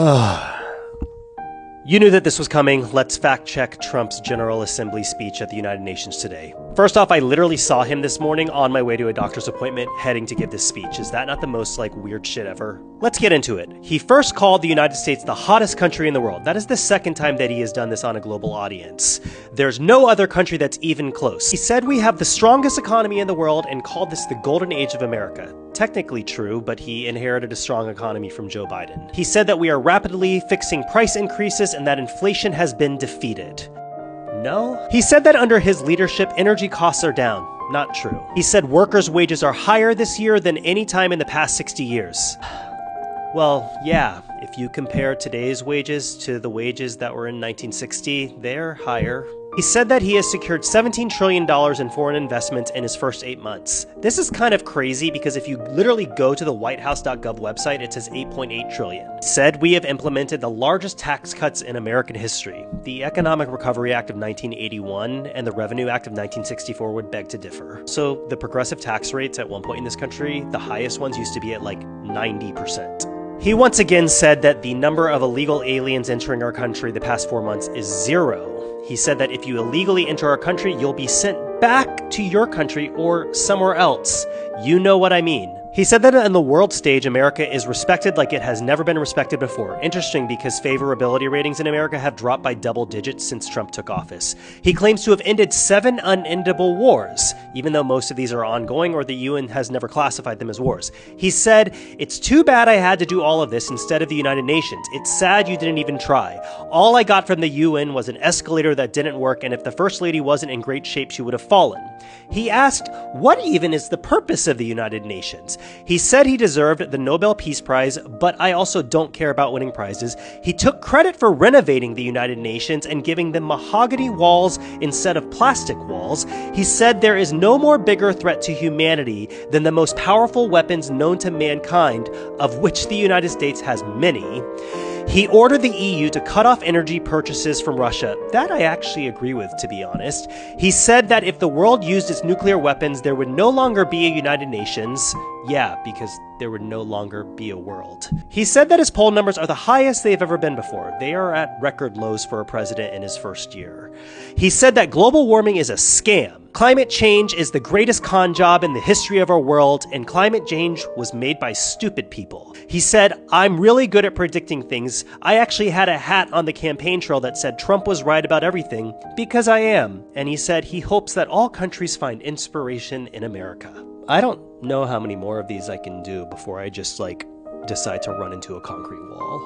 You knew that this was coming. Let's fact check Trump's General Assembly speech at the United Nations today. First off, I literally saw him this morning on my way to a doctor's appointment heading to give this speech. Is that not the most weird shit ever? Let's get into it. He first called the United States the hottest country in the world. That is the second time that he has done this on a global audience. There's no other country that's even close. He said we have the strongest economy in the world and called this the golden age of America. Technically true, but he inherited a strong economy from Joe Biden. He said that we are rapidly fixing price increases and that inflation has been defeated. No? He said that under his leadership, energy costs are down. Not true. He said workers' wages are higher this year than any time in the past 60 years. Well, yeah, if you compare today's wages to the wages that were in 1960, they're higher. He said that he has secured $17 trillion in foreign investments in his first 8 months. This is kind of crazy because if you literally go to the whitehouse.gov website, it says 8.8 trillion. He said we have implemented the largest tax cuts in American history. The Economic Recovery Act of 1981 and the Revenue Act of 1964 would beg to differ. So the progressive tax rates at one point in this country, the highest ones used to be at 90%. He once again said that the number of illegal aliens entering our country the past 4 months is 0. He said that if you illegally enter our country, you'll be sent back to your country or somewhere else. You know what I mean. He said that on the world stage, America is respected like it has never been respected before. Interesting because favorability ratings in America have dropped by double digits since Trump took office. He claims to have ended 7 unendable wars, even though most of these are ongoing or the UN has never classified them as wars. He said, "It's too bad I had to do all of this instead of the United Nations. It's sad you didn't even try. All I got from the UN was an escalator that didn't work, and if the First Lady wasn't in great shape, she would have fallen." He asked, what even is the purpose of the United Nations? He said he deserved the Nobel Peace Prize, but I also don't care about winning prizes. He took credit for renovating the United Nations and giving them mahogany walls instead of plastic walls. He said there is no more bigger threat to humanity than the most powerful weapons known to mankind, of which the United States has many. He ordered the EU to cut off energy purchases from Russia. That I actually agree with, to be honest. He said that if the world used its nuclear weapons, there would no longer be a United Nations. Yeah, because there would no longer be a world. He said that his poll numbers are the highest they've ever been before. They are at record lows for a president in his first year. He said that global warming is a scam. Climate change is the greatest con job in the history of our world, and climate change was made by stupid people. He said, "I'm really good at predicting things. I actually had a hat on the campaign trail that said Trump was right about everything, because I am." And he said he hopes that all countries find inspiration in America. I don't know how many more of these I can do before I just decide to run into a concrete wall.